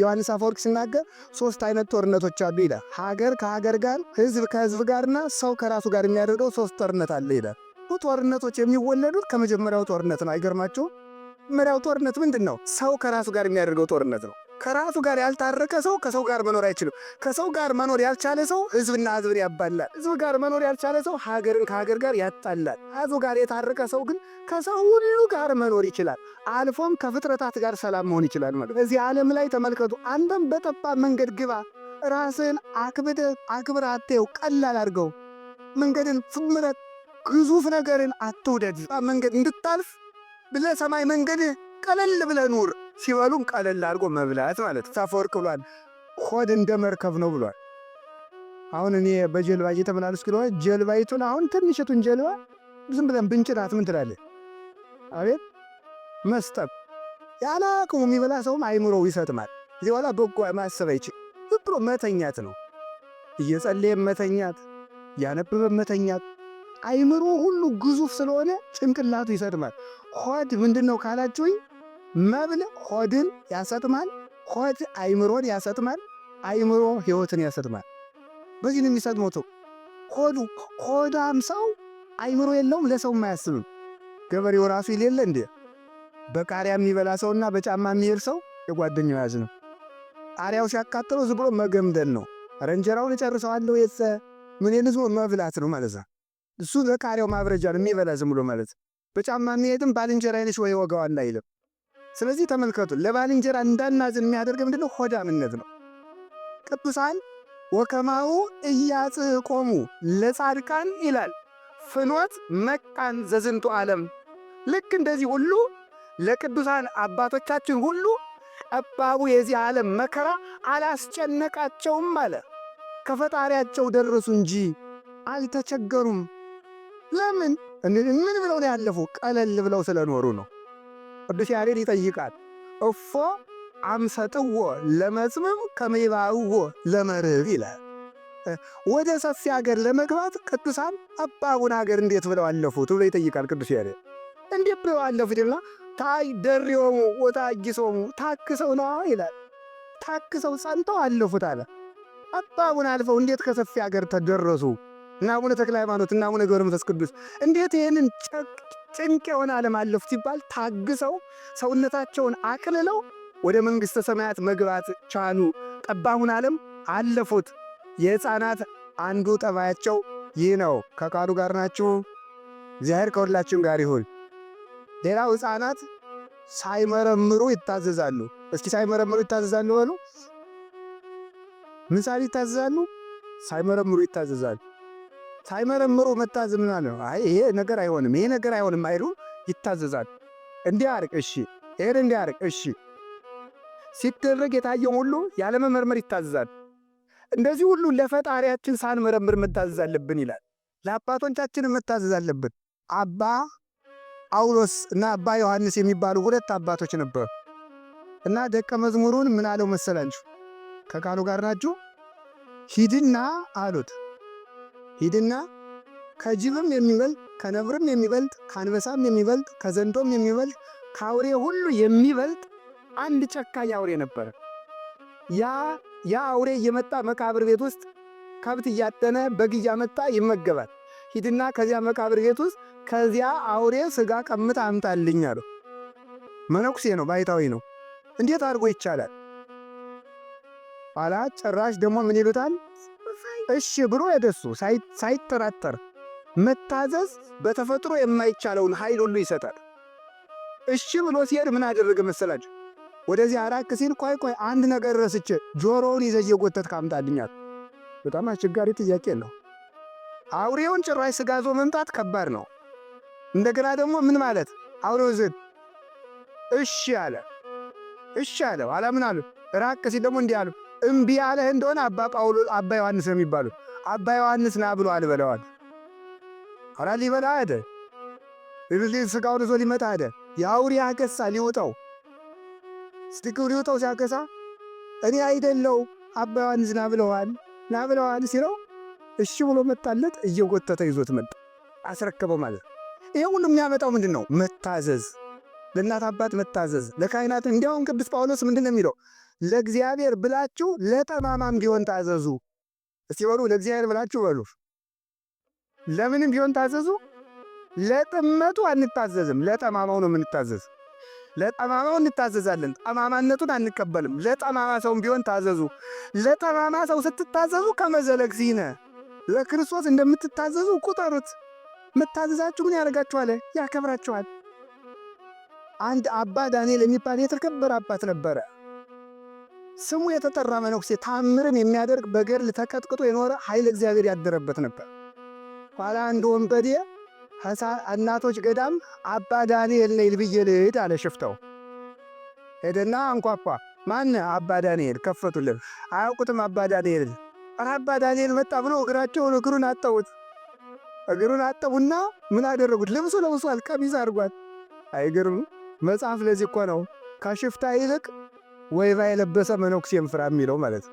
ዮሐንስ አፈወርቅ ሲናገር 3 አይነት ጦርነቶች አሉ ይላል። ሀገር ከሀገር ጋር፣ ህዝብ ከህዝብ ጋርና ሰው ከራሱ ጋር የሚያደርገው 3 ጦርነት አለ ይላል። ጦርነቶች የሚወለዱት ከመጀመሪያው ጦርነት ነው። አይገርማችሁ? መጀመሪያው ጦርነት ምንድነው? ሰው ከራሱ ጋር የሚያደርገው ጦርነት ነው። ከራሱ ጋር ያልታረቀ ሰው ከሰው ጋር መኖር አይችልም። ከሰው ጋር መኖር ያልቻለ ሰው ህዝብና ህዝብን ያባላል። ህዝብ ጋር መኖር ያልቻለ ሰው ሀገርን ከሀገር ጋር ያጣላል። ህዝብ ጋር የታረቀ ሰው ግን ከሰው ሁሉ ጋር መኖር ይችላል። አልፎም ከፍጥረታት ጋር ሰላም መሆን ይችላል ማለት። በዚህ ዓለም ላይ ተመልከቱ፣ አንተም በጠባብ መንገድ ግባ፣ ራስህን አክብር፣ አትየው፣ ቀላል አድርገው። መንገድን ፍምረት ግዙፍ ነገርን አትውደድ። መንገድ እንድታልፍ ብለህ ሰማይ መንገድ ቀለል ብለህ ኑር። ሲበሉም ቀለል አድርጎ መብላት ማለት አፈወርቅ ብሏል። ሆድ እንደ መርከብ ነው ብሏል። አሁን እኔ በጀልባ እየተመላለስኩ ስለሆነ ጀልባይቱን አሁን ትንሽቱን ጀልባ ዝም ብለን ብንጭናት ምን ትላለህ? አቤት መስጠም። ያለ አቅሙ የሚበላ ሰውም አይምሮው ይሰጥማል። እዚህ በኋላ በጎ ማሰብ አይችል፣ ዝም ብሎ መተኛት ነው። እየጸለየ መተኛት፣ ያነበበ መተኛት። አይምሮ ሁሉ ግዙፍ ስለሆነ ጭንቅላቱ ይሰጥማል። ሆድ ምንድነው ካላችሁኝ፣ መብል ሆድን ያሰጥማል፣ ሆድ አይምሮን ያሰጥማል፣ አይምሮ ህይወትን ያሰጥማል። በዚህ ነው የሚሰጥመው ሰው። ሆዳም ሰው አይምሮ የለውም፣ ለሰውም አያስብም። ገበሬው ራሱ ይሌለ እንዴ? በቃሪያ የሚበላ ሰውና በጫማ የሚሄድ ሰው የጓደኛው ያዝ ነው። ቃሪያው ሲያቃጥለው ዝም ብሎ መገምደን ነው። እንጀራውን እጨርሰዋለሁ ምን የንዝሞ መብላት ነው ማለት ነው። እሱ ለቃሪያው ማብረጃ ነው የሚበላ ዝም ብሎ ማለት። በጫማ የሚሄድም ባልንጀራዬ ነሽ ወይ ወጋዋል አይልም። ስለዚህ ተመልከቱ፣ ለባልንጀራ እንዳናዝን የሚያደርግ ምንድነው? ሆዳምነት ነው። ቅዱሳን ወከማው ኢያጽቆሙ ለጻድቃን ይላል ፍኖት መቃን ዘዝንቱ ዓለም። ልክ እንደዚህ ሁሉ ለቅዱሳን አባቶቻችን ሁሉ ጠባቡ የዚህ ዓለም መከራ አላስጨነቃቸውም አለ። ከፈጣሪያቸው ደረሱ እንጂ አልተቸገሩም። ለምን? ምን ብለው ነው ያለፉ? ቀለል ብለው ስለኖሩ ነው። ቅዱስ ያሬድ ይጠይቃል፣ እፎ አምሰጥዎ ለመጽምም ከመይባውዎ ለመርብ ይላል። ወደ ሰፊ ሀገር ለመግባት ቅዱሳን ጠባቡን ሀገር እንዴት ብለው አለፉት ብሎ ይጠይቃል ቅዱስ ያሬድ። እንዴት ብለው አለፉት ይልና ታይ ደሪዮሙ ወታጊሶሙ ታክሰው ነው ይላል። ታክሰው ጸንተው አለፉት አለ። ጠባቡን አልፈው እንዴት ከሰፊ ሀገር ተደረሱ? እና አቡነ ተክለ ሃይማኖት እና አቡነ ገብረ መንፈስ ቅዱስ እንዴት ይህንን ጭንቅ የሆነ ዓለም አለፉት ሲባል ታግሰው ሰውነታቸውን አቅልለው ወደ መንግሥተ ሰማያት መግባት ቻሉ። ጠባቡን ዓለም አለፉት። የሕፃናት አንዱ ጠባያቸው ይህ ነው። ከቃሉ ጋር ናችሁ። እግዚአብሔር ከሁላችን ጋር ይሁን። ሌላው ሕፃናት ሳይመረምሩ ይታዘዛሉ። እስኪ ሳይመረምሩ ይታዘዛሉ በሉ። ምሳሌ ይታዘዛሉ፣ ሳይመረምሩ ይታዘዛሉ። ሳይመረምሩ መታዘዝ ምን ማለት ነው? አይ ይሄ ነገር አይሆንም፣ ይሄ ነገር አይሆንም አይሉ ይታዘዛሉ። እንዲህ አርቅ እሺ፣ ይሄን እንዲህ አርቅ እሺ። ሲደረግ የታየው ሁሉ ያለ መመርመር ይታዘዛል። እንደዚህ ሁሉ ለፈጣሪያችን ሳንመረምር መታዘዝ አለብን ይላል። ለአባቶቻችን መታዘዝ አለብን። አባ ጳውሎስ እና አባ ዮሐንስ የሚባሉ 2 አባቶች ነበሩ እና ደቀ መዝሙሩን ምን አለው መሰላችሁ? ከቃሉ ጋር ናችሁ። ሂድና አሉት። ሂድና ከጅብም የሚበልጥ ከነብርም የሚበልጥ ከአንበሳም የሚበልጥ ከዘንዶም የሚበልጥ ከአውሬ ሁሉ የሚበልጥ አንድ ጨካኝ አውሬ ነበረ። ያ አውሬ እየመጣ መቃብር ቤት ውስጥ ከብት እያጠነ በግ እያመጣ ይመገባል። ሂድና ከዚያ መቃብር ቤት ውስጥ ከዚያ አውሬ ስጋ ቀምጣ አምጣልኝ አለው። መነኩሴ ነው፣ ባይታዊ ነው። እንዴት አድርጎ ይቻላል? ኋላ ጭራሽ ደግሞ ምን ይሉታል? እሺ ብሎ ያደሱ ሳይጠራጠር መታዘዝ በተፈጥሮ የማይቻለውን ኃይል ሁሉ ይሰጣል። እሺ ብሎ ሲሄድ ምን አደረገ መሰላችሁ? ወደዚህ አራቅ ሲል ቆይ አንድ ነገር ረስቼ ጆሮውን ይዘህ እየጎተትክ አምጣልኛል። በጣም አስቸጋሪ ጥያቄ ነው። አውሬውን ጭራሽ ስጋ ይዞ መምጣት ከባድ ነው። እንደገና ደግሞ ምን ማለት አውሬው ዝም እሺ አለ። ኋላ ምን አሉ? ራቅ ሲል ደግሞ እንዲህ አሉ፣ እምቢ ያለህ እንደሆነ አባ ዮሐንስ ነው የሚባሉ አባ ዮሐንስ ና ብሎ አልበለዋል። ኋላ ሊበላ ሄደ። ስጋውን ይዞ ሊመጣ ሄደ። የአውሬ አገሳ ሊውጠው ስቲክው ሊውጠው ሲያገሳ እኔ አይደለው አባ ዮሐንስ ና ብለዋል ሲለው እሺ ብሎ መጣለት። እየጎተተ ይዞት መጣ፣ አስረከበው ማለት። ይሄ ሁሉ የሚያመጣው ምንድን ነው? መታዘዝ፣ ለእናት አባት መታዘዝ፣ ለካህናት። እንዲያውም ቅዱስ ጳውሎስ ምንድን ነው የሚለው? ለእግዚአብሔር ብላችሁ ለጠማማም ቢሆን ታዘዙ። እስቲ በሉ ለእግዚአብሔር ብላችሁ በሉ። ለምንም ቢሆን ታዘዙ። ለጥመቱ አንታዘዝም፣ ለጠማማው ነው የምንታዘዝ። ለጠማማው እንታዘዛለን፣ ጠማማነቱን አንቀበልም። ለጠማማ ሰውም ቢሆን ታዘዙ። ለጠማማ ሰው ስትታዘዙ ከመዘለግዚነ ለክርስቶስ እንደምትታዘዙ ቁጠሩት። መታዘዛችሁ ምን ያደርጋችኋል? ያከብራችኋል። አንድ አባ ዳንኤል የሚባል የተከበረ አባት ነበረ። ስሙ የተጠራ መነኩሴ፣ ታምርን የሚያደርግ በገድል ተቀጥቅጦ የኖረ ኃይለ እግዚአብሔር ያደረበት ነበር። ኋላ አንድ ወንበዴ እናቶች ገዳም አባ ዳንኤል ነኝ ብዬ ልሂድ አለ። ሽፍታው ሄደና አንኳኳ። ማን? አባ ዳንኤል። ከፈቱልን። አያውቁትም አባ ዳንኤል። አባ ዳንኤል መጣ ብሎ እግሩን አጠቡት። እግሩን አጠቡና ምን አደረጉት? ልብሱ ለብሷል፣ ቀሚስ አድርጓል። አይገርም? መጽሐፍ ለዚህ እኮ ነው ከሽፍታ ይልቅ ወይባ የለበሰ መነኩሴን ፍራ የሚለው ማለት።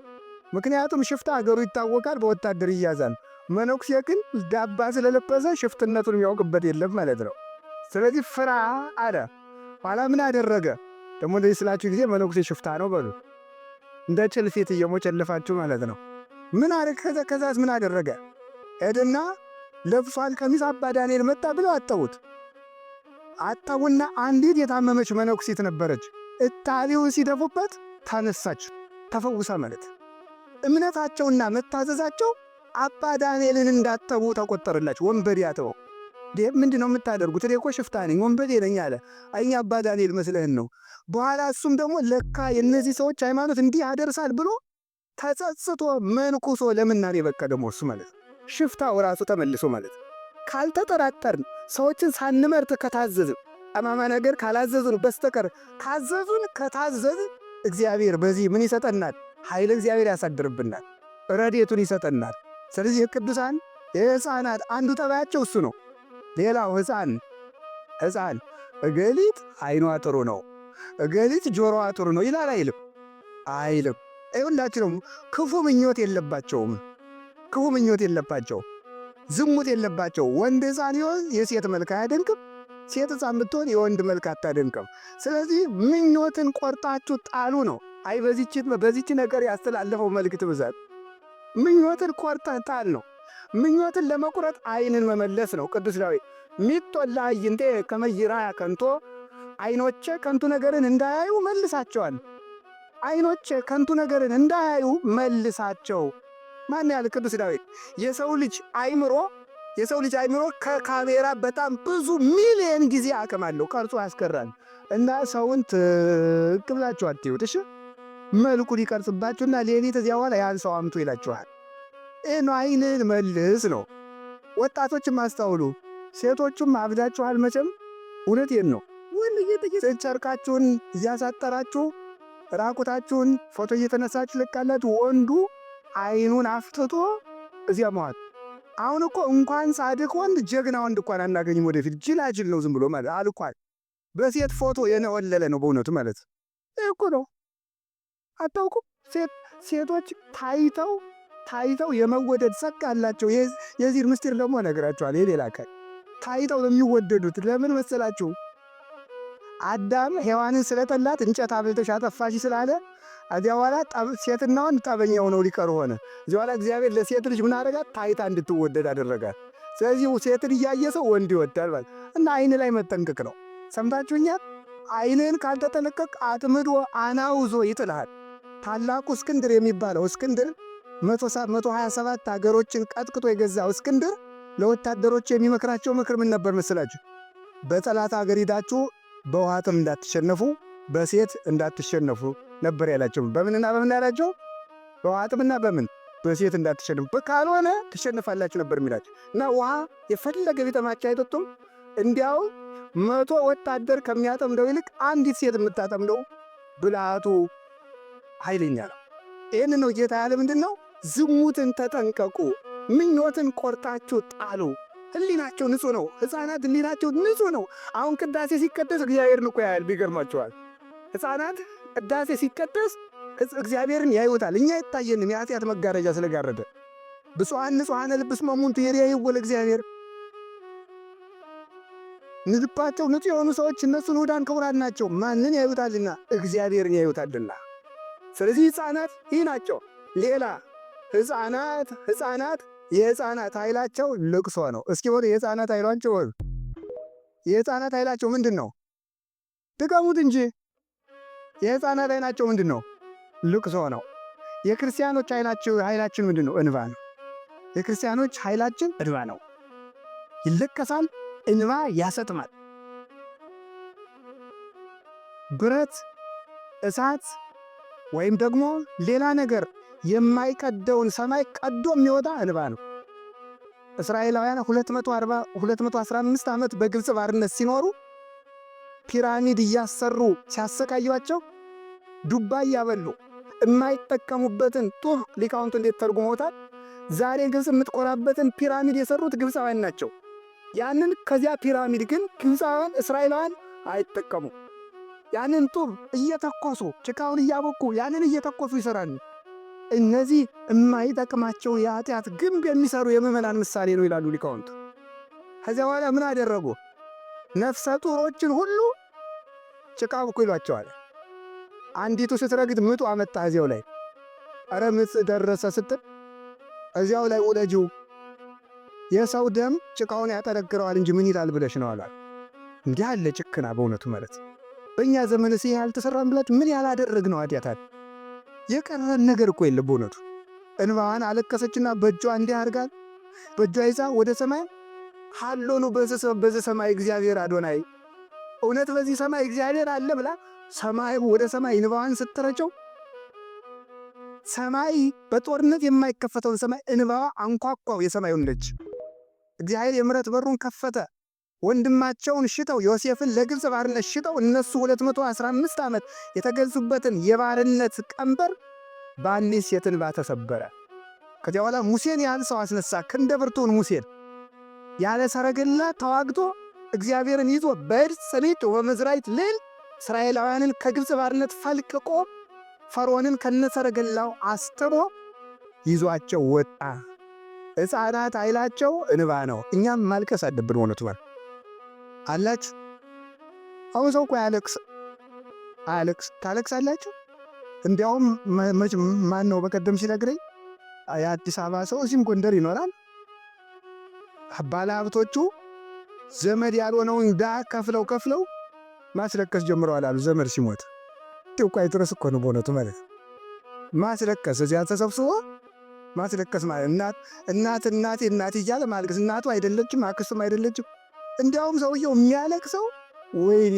ምክንያቱም ሽፍታ አገሩ ይታወቃል፣ በወታደር ይያዛል። መነኩሴ ግን ዳባ ስለለበሰ ሽፍትነቱን የሚያውቅበት የለም ማለት ነው። ስለዚህ ፍራ አለ። ኋላ ምን አደረገ? ደግሞ እንደዚህ ስላችሁ ጊዜ መነኩሴ ሽፍታ ነው በሉ፣ እንደ ጭልፊት እየሞጨለፋችሁ ማለት ነው። ምን አደረገ? ከዛስ ምን አደረገ? ሄደና ለብሷል ቀሚስ አባ ዳንኤል መጣ ብለው አጠቡት። አጠቡና አንዲት የታመመች መነኩሴት ነበረች። እታቢውን ሲደፉበት ተነሳች፣ ተፈውሳ ማለት። እምነታቸውና መታዘዛቸው አባ ዳንኤልን እንዳጠቡ ተቆጠረላቸው። ወንበዴ አጥበው ምንድን ነው የምታደርጉት? እኔ እኮ ሽፍታ ነኝ ወንበዴ ነኝ አለ። አይ አባ ዳንኤል መስለህን ነው። በኋላ እሱም ደግሞ ለካ የእነዚህ ሰዎች ሃይማኖት እንዲህ ያደርሳል ብሎ ተጸጽቶ መንኩሶ ለምናኔ በቃ ደግሞ እሱ ማለት ሽፍታው ራሱ ተመልሶ ማለት። ካልተጠራጠርን ሰዎችን ሳንመርጥ ከታዘዝን ጠማማ ነገር ካላዘዙን በስተቀር ካዘዙን ከታዘዝን እግዚአብሔር በዚህ ምን ይሰጠናል? ኃይለ እግዚአብሔር ያሳድርብናል፣ ረድኤቱን ይሰጠናል። ስለዚህ የቅዱሳን የሕፃናት አንዱ ጠባያቸው እሱ ነው። ሌላው ሕፃን እገሊት አይኗ ጥሩ ነው፣ እገሊት ጆሮዋ ጥሩ ነው ይላል አይልም? ሁላችንም ክፉ ምኞት የለባቸውም። ክፉ ምኞት የለባቸው፣ ዝሙት የለባቸው። ወንድ ሕፃን ይሆን የሴት መልክ አያደንቅም፣ ሴት ሕፃን ብትሆን የወንድ መልክ አታደንቅም። ስለዚህ ምኞትን ቆርጣችሁ ጣሉ ነው። አይ በዚች ነገር ያስተላለፈው መልእክት ብዛት ምኞትን ቆርጠህ ጣል ነው። ምኞትን ለመቁረጥ አይንን መመለስ ነው። ቅዱስ ዳዊት ሚጦላ አይንቴ ከመይራ ከንቶ፣ አይኖቼ ከንቱ ነገርን እንዳያዩ መልሳቸዋል። አይኖቼ ከንቱ ነገርን እንዳያዩ መልሳቸው። ማን ያለ? ቅዱስ ዳዊት። የሰው ልጅ አይምሮ ከካሜራ በጣም ብዙ ሚሊዮን ጊዜ አቅም አለው፣ ቀርጾ ያስቀራል። እና ሰውን ትቅ ብላችሁ አትዩት እሺ። መልኩ ሊቀርጽባችሁና ሌሊት እዚያ በኋላ ያን ሰው አምጡ ይላችኋል። ይህን አይንን መልስ ነው። ወጣቶችም አስተውሉ፣ ሴቶቹም አብዳችኋል መቼም። እውነቴን ነው። ጨርቃችሁን እያሳጠራችሁ ራቁታችሁን ፎቶ እየተነሳችሁ ልቃላችሁ። ወንዱ አይኑን አፍትቶ እዚያ መዋል። አሁን እኮ እንኳን ጻድቅ ወንድ ጀግና ወንድ እንኳን አናገኝም። ወደፊት ጅላጅል ነው ዝም ብሎ ማለት አልኳል። በሴት ፎቶ የነወለለ ነው በእውነቱ ማለት እኮ ነው። አታውቁም? ሴቶች ታይተው የመወደድ ጸጋ አላቸው። የዚህ ምስጢር ደግሞ እነግራችኋል። የሌላ ቀን ታይተው ለሚወደዱት ለምን መሰላችሁ? አዳም ሔዋንን ስለጠላት እንጨት አብልተሽ አጠፋሽ ስላለ እዚያ በኋላ ሴትና ወንድ ጠበኛ ሆነው ሊቀሩ ሆነ። እዚያ በኋላ እግዚአብሔር ለሴት ልጅ ምን አደረጋት? ታይታ እንድትወደድ አደረጋት። ስለዚህ ሴትን እያየ ሰው ወንድ ይወዳል ማለት እና አይን ላይ መጠንቀቅ ነው። ሰምታችሁኛል? አይንን ካልተጠነቀቅ አጥምዶ አናውዞ ይጥልሃል። ታላቁ እስክንድር የሚባለው እስክንድር 127 ሀገሮችን ቀጥቅጦ የገዛው እስክንድር ለወታደሮች የሚመክራቸው ምክር ምን ነበር መስላችሁ? በጠላት ሀገር ሂዳችሁ በውሃ ጥም እንዳትሸነፉ፣ በሴት እንዳትሸነፉ ነበር ያላቸው። በምንና በምን ያላቸው? በውሃ ጥምና በሴት እንዳትሸነፉ፣ ካልሆነ ትሸነፋላችሁ ነበር የሚላቸው። እና ውሃ የፈለገ ቢጠማቸው አይጠጡም። እንዲያው 100 ወታደር ከሚያጠምደው ይልቅ አንዲት ሴት የምታጠምደው ብልሃቱ ኃይለኛ ነው። ይህን ነው ጌታ ያለ። ምንድን ነው? ዝሙትን ተጠንቀቁ፣ ምኞትን ቆርጣችሁ ጣሉ። ህሊናቸው ንጹህ ነው። ሕፃናት ህሊናቸው ንጹህ ነው። አሁን ቅዳሴ ሲቀደስ እግዚአብሔርን እኮ ያያል። ቢገርማቸዋል። ሕፃናት ቅዳሴ ሲቀደስ እግዚአብሔርን ያዩታል። እኛ አይታየንም፣ የኃጢአት መጋረጃ ስለጋረደ። ብፁዓን ንጹሐነ ልብ እስመ እሙንቱ ይሬእይዎ ለእግዚአብሔር። ልባቸው ንጹህ የሆኑ ሰዎች እነሱን ውዳን ክቡራን ናቸው። ማንን ያዩታልና? እግዚአብሔርን ያዩታልና። ስለዚህ ሕፃናት ይህ ናቸው። ሌላ ሕፃናት የሕፃናት ኃይላቸው ልቅሶ ነው። እስኪ ወደ የሕፃናት ኃይላቸው ወደ የሕፃናት ኃይላቸው ምንድን ነው? ድገሙት እንጂ። የሕፃናት ኃይላቸው ምንድን ነው? ልቅሶ ነው። የክርስቲያኖች ኃይላችን ምንድን ነው? እንባ ነው። የክርስቲያኖች ኃይላችን እንባ ነው። ይለቀሳል፣ እንባ ያሰጥማል። ብረት፣ እሳት ወይም ደግሞ ሌላ ነገር የማይቀደውን ሰማይ ቀዶ የሚወጣ እንባ ነው። እስራኤላውያን 215 ዓመት በግብፅ ባርነት ሲኖሩ ፒራሚድ እያሰሩ ሲያሰቃዩአቸው ዱባ እያበሉ የማይጠቀሙበትን ጡብ ሊቃውንቱ እንዴት ተርጉመውታል? ዛሬ ግብፅ የምትቆራበትን ፒራሚድ የሰሩት ግብፃውያን ናቸው። ያንን ከዚያ ፒራሚድ ግን ግብፃውያን እስራኤላውያን አይጠቀሙ። ያንን ጡብ እየተኮሱ ጭቃውን እያቦኩ ያንን እየተኮሱ ይሰራሉ። እነዚህ የማይጠቅማቸው የኃጢአት ግንብ የሚሰሩ የምዕመናን ምሳሌ ነው ይላሉ ሊቃውንቱ። ከዚያ በኋላ ምን አደረጉ? ነፍሰ ጡሮችን ሁሉ ጭቃ አብኩ ይሏቸዋል። አንዲቱ ስትረግጥ ምጡ አመጣ እዚያው ላይ። አረ ምጥ ደረሰ ስትል እዚያው ላይ ውለጂው፣ የሰው ደም ጭቃውን ያጠነክረዋል እንጂ ምን ይላል ብለሽ ነው አሏል። እንዲህ አለ ጭክና በእውነቱ ማለት በእኛ ዘመን ሲህ ያልተሰራን ብለት ምን ያላደረግነው ኃጢአት የቀረን ነገር እኮ የለም በእውነቱ። እንባዋን አለቀሰችና በእጇ እንዲህ አድርጋል በእጇ ይዛ ወደ ሰማይ ሃሎኑ በዚህ ሰማይ እግዚአብሔር አዶናይ፣ እውነት በዚህ ሰማይ እግዚአብሔር አለ ብላ ሰማይ ወደ ሰማይ እንባዋን ስትረጨው ሰማይ በጦርነት የማይከፈተውን ሰማይ እንባዋ አንኳኳው የሰማዩን ደጅ። እግዚአብሔር የምሕረት በሩን ከፈተ። ወንድማቸውን ሽጠው ዮሴፍን ለግብፅ ባርነት ሽጠው እነሱ 215 ዓመት የተገዙበትን የባርነት ቀንበር በአንዲት ሴት እንባ ተሰበረ። ከዚያ በኋላ ሙሴን ያህል ሰው አስነሳ። ክንደ ብርቱውን ሙሴን ያለ ሰረገላ ተዋግቶ እግዚአብሔርን ይዞ በዕድስ ሰሊጥ ወመዝራይት ልል እስራኤላውያንን ከግብፅ ባርነት ፈልቅቆ ፈርዖንን ከነሰረገላው አስተሞ ይዟቸው ወጣ። ሕፃናት ኃይላቸው እንባ ነው። እኛም ማልቀስ አለብን። ሆነቱ አላችሁ። አሁን ሰው እኮ አያለቅስ ታለቅሳላችሁ። እንዲያውም ማን ነው በቀደም ሲነግረኝ የአዲስ አበባ ሰው እዚህም ጎንደር ይኖራል። ባለ ሀብቶቹ ዘመድ ያልሆነውን ዳ ከፍለው ማስለቀስ ጀምረዋል አሉ። ዘመድ ሲሞት ኢትዮጵያ ይድረስ እኮ ነው በእውነቱ ማለት ማስለቀስ። እዚያ ተሰብስቦ ማስለቀስ ማለት እናት እያለ ማልቀስ። እናቱ አይደለችም፣ አክስቱም አይደለችም። እንዲያውም ሰውየው የሚያለቅሰው ወይኔ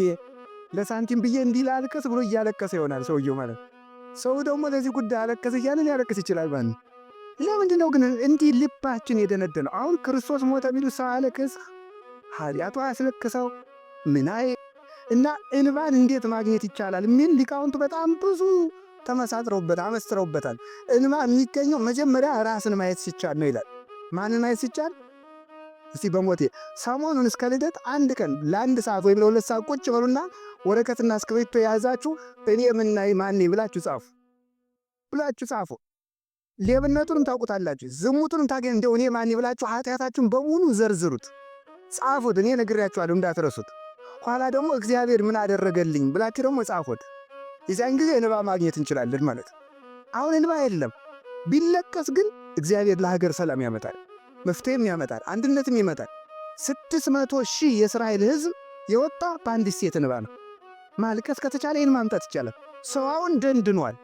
ለሳንቲም ብዬ እንዲህ ላልቀስ ብሎ እያለቀሰ ይሆናል ሰውየው ማለት። ሰው ደግሞ ለዚህ ጉዳይ አለቀስ እያለ ሊያለቅስ ይችላል ማለት። ለምንድን ነው ግን እንዲህ ልባችን የደነደነው? አሁን ክርስቶስ ሞተ ቢሉ ሰው አለቅስ ኃጢአቱ አያስለቅሰው ምናይ እና እንባን እንዴት ማግኘት ይቻላል? ምን ሊቃውንቱ በጣም ብዙ ተመሳጥረውበታል፣ አመስጥረውበታል። እንባ የሚገኘው መጀመሪያ ራስን ማየት ሲቻል ነው ይላል። ማንን ማየት ሲቻል? እስቲ በሞቴ ሰሞኑን እስከ ልደት አንድ ቀን ለአንድ ሰዓት ወይም ለሁለት ሰዓት ቁጭ በሉና ወረቀትና እስክሪብቶ የያዛችሁ እኔ ምናይ ማን ብላችሁ ጻፉ። ሌብነቱንም ታውቁታላችሁ፣ ዝሙቱንም ታገኝ እንደው እኔ ማን ብላችሁ ኃጢአታችሁን በሙሉ ዘርዝሩት፣ ጻፉት። እኔ ነግሬያችኋለሁ እንዳትረሱት። ኋላ ደግሞ እግዚአብሔር ምን አደረገልኝ ብላችሁ ደግሞ ጻፉት። የዚያን ጊዜ እንባ ማግኘት እንችላለን ማለት። አሁን እንባ የለም። ቢለቀስ ግን እግዚአብሔር ለሀገር ሰላም ያመጣል፣ መፍትሄም ያመጣል፣ አንድነትም ይመጣል። 600,000 የእስራኤል ሕዝብ የወጣ በአንዲት ሴት እንባ ነው። ማልቀስ ከተቻለ ይህን ማምጣት ይቻላል። ሰው አሁን ደንድኗል።